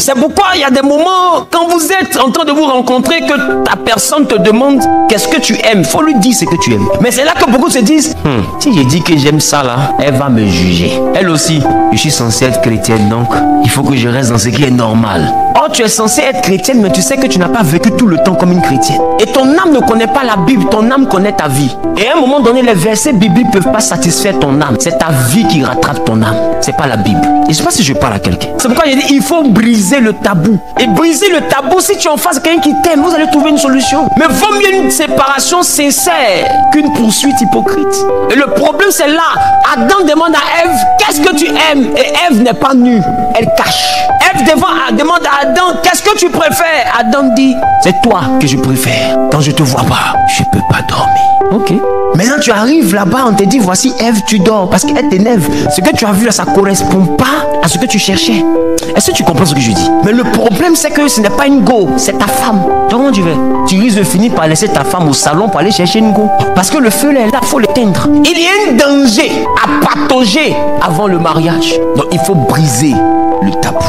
C'est pourquoi il y a des moments, quand vous êtes en train de vous rencontrer, que ta personne te demande qu'est-ce que tu aimes. Il faut lui dire ce que tu aimes. Mais c'est là que beaucoup se disent, si je dis que j'aime ça là, elle va me juger. Elle aussi, je suis censée être chrétienne, donc il faut que je reste dans ce qui est normal. Or, tu es censé être chrétienne, mais tu sais que tu n'as pas vécu tout le temps comme une chrétienne. Et ton âme ne connaît pas la Bible, ton âme connaît ta vie. Et à un moment donné, les versets bibliques ne peuvent pas satisfaire ton âme. C'est ta vie qui rattrape ton âme. C'est pas la Bible. Et je ne sais pas si je parle à quelqu'un. C'est pourquoi je dis, il faut briser le tabou. Et briser le tabou, si tu es en face de quelqu'un qui t'aime, vous allez trouver une solution. Mais vaut mieux une séparation sincère qu'une poursuite hypocrite. Et le problème, c'est là. Adam demande à Ève, qu'est-ce que tu aimes? Et Ève n'est pas nue. Elle cache. Ève demande à Adam, qu'est-ce que tu préfères? Adam dit, c'est toi que je préfère. Quand je te vois pas, je peux pas dormir. Ok. Maintenant tu arrives là-bas, on te dit, voici Ève, tu dors. Parce qu'elle t'énerve. Ce que tu as vu là, ça correspond pas à ce que tu cherchais. Est-ce que tu comprends ce que je dis? Mais le problème, c'est que ce n'est pas une go, c'est ta femme. Comment tu fais? Tu risques de finir par laisser ta femme au salon pour aller chercher une go. Parce que le feu là, il faut l'éteindre. Il y a un danger à patauger avant le mariage. Donc il faut briser le tabou.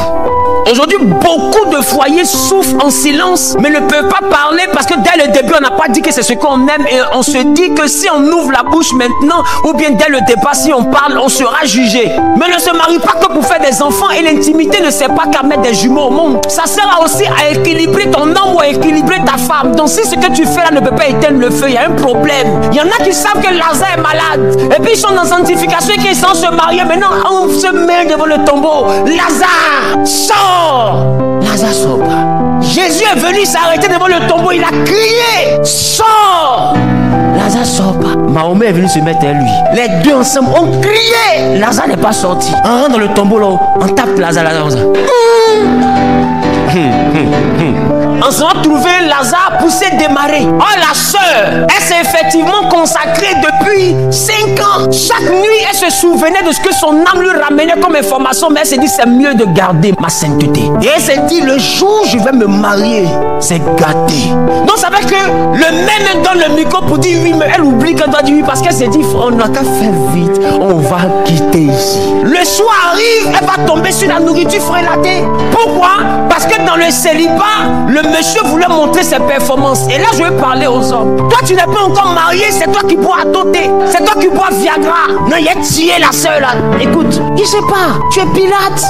Aujourd'hui, beaucoup de foyers souffrent en silence, mais ne peuvent pas parler parce que dès le début, on n'a pas dit que c'est ce qu'on aime et on se dit que si on ouvre la bouche maintenant, ou bien dès le départ, si on parle, on sera jugé. Mais ne se marie pas que pour faire des enfants et l'intimité ne sert pas qu'à mettre des jumeaux au monde. Ça sert aussi à équilibrer ton homme ou à équilibrer ta femme. Donc si ce que tu fais là ne peut pas éteindre le feu, il y a un problème. Il y en a qui savent que Lazare est malade et puis ils sont dans sanctification et qu'ils sont se marier. Maintenant, on se met devant le tombeau. Lazare, sors! Lazare sort pas. Jésus est venu s'arrêter devant le tombeau. Il a crié, sors! Lazare sort pas. Mahomet est venu se mettre à lui. Les deux ensemble ont crié. Lazare n'est pas sorti. On rentre dans le tombeau là, on tape Lazare. On se va trouver Lazare poussé démarrer. Oh, la sœur, elle s'est effectivement consacrée depuis 5 ans. Chaque nuit, elle se souvenait de ce que son âme lui ramenait comme information. Mais elle s'est dit, c'est mieux de garder ma sainteté. Et elle s'est dit, le jour où je vais me marier, c'est gâté. Donc ça veut que le même donne le micro pour dire oui, mais elle oublie qu'elle doit dire oui parce qu'elle s'est dit, on n'a qu'à faire vite, on va quitter ici. Le soir arrive, elle va tomber sur la nourriture frélatée. Pourquoi? Parce que dans le célibat, le monsieur voulait montrer ses performances. Et là, je vais parler aux hommes. Toi, tu n'es pas encore marié, c'est toi qui bois à tôter. C'est toi qui bois Viagra. Non, il a tué la sœur là. Écoute, je sais pas, tu es Pilate.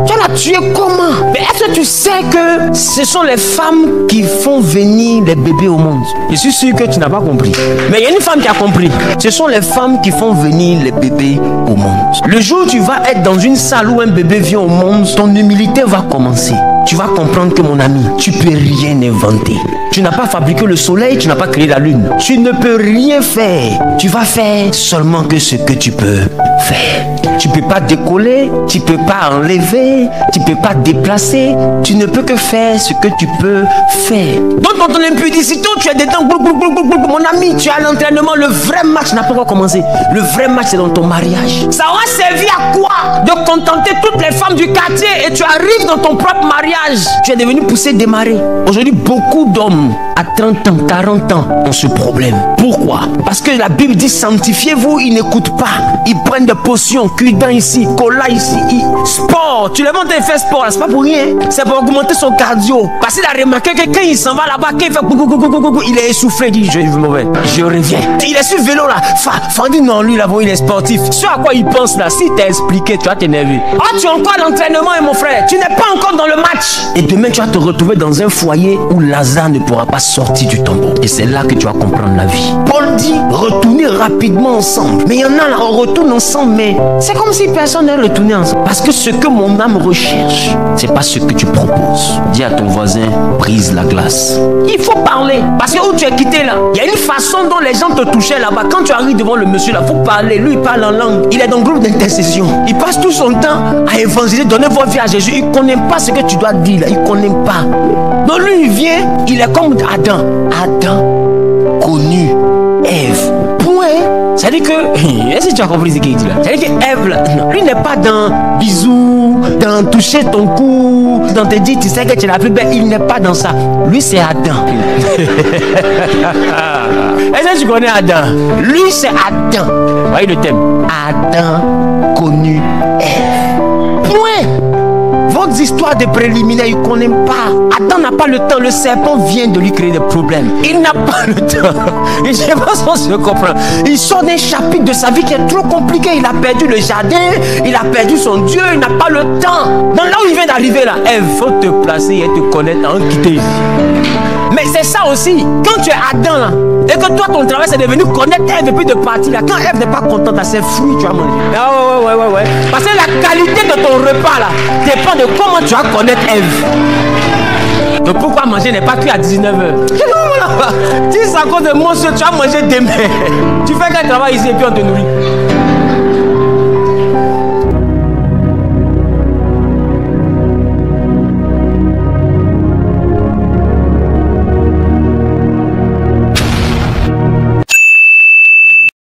Tu l'as tué comment? Mais est-ce que tu sais que ce sont les femmes qui font venir les bébés au monde? Je suis sûr que tu n'as pas compris. Mais il y a une femme qui a compris. Ce sont les femmes qui font venir les bébés au monde. Le jour où tu vas être dans une salle où un bébé vient au monde, ton humilité va commencer. Tu vas comprendre que mon ami, tu peux rien inventer. Tu n'as pas fabriqué le soleil, tu n'as pas créé la lune. Tu ne peux rien faire. Tu vas faire seulement que ce que tu peux faire. Tu ne peux pas décoller, tu ne peux pas enlever, tu ne peux pas déplacer. Tu ne peux que faire ce que tu peux faire. Donc dans ton impudicité, tu es dedans. Mon ami, tu es à l'entraînement. Le vrai match n'a pas encore commencé. Le vrai match, c'est dans ton mariage. Ça aura servi à quoi? De contenter toutes les femmes du quartier et tu arrives dans ton propre mariage. Tu es devenu poussé démarrer. Aujourd'hui, beaucoup d'hommes à 30 ans, 40 ans ont ce problème. Pourquoi? Parce que la Bible dit sanctifiez-vous, ils n'écoutent pas. Ils prennent des potions, cuidant ici, cola ici. Sport, tu le montes et fais sport, c'est pas pour rien. C'est pour augmenter son cardio. Parce qu'il a remarqué que quand il s'en va là-bas, quand il fait il est essoufflé, il dit je reviens. Il est sur vélo là. Fandi non, lui là-bas, il est sportif. Ce à quoi il pense là, si t'es expliqué, tu vas t'énerver. Ah, tu es encore à l'entraînement, mon frère. Tu n'es pas encore dans le match. Et demain, tu vas te retrouver dans un foyer où Lazare ne pourra pas sortir du tombeau. Et c'est là que tu vas comprendre la vie. Paul dit, retournez rapidement ensemble. Mais il y en a là, on retourne ensemble, mais c'est comme si personne n'est retourné ensemble. Parce que ce que mon âme recherche, c'est pas ce que tu proposes. Dis à ton voisin, brise la glace. Il faut parler. Parce que où tu es quitté là, il y a une façon dont les gens te touchaient là-bas. Quand tu arrives devant le monsieur là, il faut parler. Lui, il parle en langue. Il est dans le groupe d'intercession. Il passe tout son temps à évangéliser, donner votre vie à Jésus. Il ne connaît pas ce que tu dois dire là. Il ne connaît pas. Donc lui, il vient, il est comme Adam. Adam, connu, Ève. Point. Ça dit que, est-ce que tu as compris ce qu'il dit là? Ça dit que Ève là, lui n'est pas dans bisous, dans toucher ton cou, dans te dire tu sais que tu es la plus belle. Il n'est pas dans ça. Lui c'est Adam. Est-ce que tu connais Adam? Lui c'est Adam. Voyez le thème. Adam connu Ève. Point. Vos histoires de préliminaires, il ne connaît pas. Adam n'a pas le temps. Le serpent vient de lui créer des problèmes. Il n'a pas le temps. Et je ne sais pas si on se comprend. Il sort d'un chapitre de sa vie qui est trop compliqué. Il a perdu le jardin, il a perdu son Dieu, il n'a pas le temps. Dans là où il vient d'arriver là, elle faut te placer et te connaître en quitter. Mais c'est ça aussi. Quand tu es Adam là, et que toi ton travail c'est devenu connaître Ève et puis de partir là. Quand Ève n'est pas contente, c'est fruits tu vas manger. Ah ouais. Parce que la qualité de ton repas là dépend de comment tu vas connaître Ève. Donc pourquoi manger n'est pas cuit à 19h? Si c'est à cause de mon soeur, tu vas manger demain. Tu fais quel travail ici et puis on te nourrit.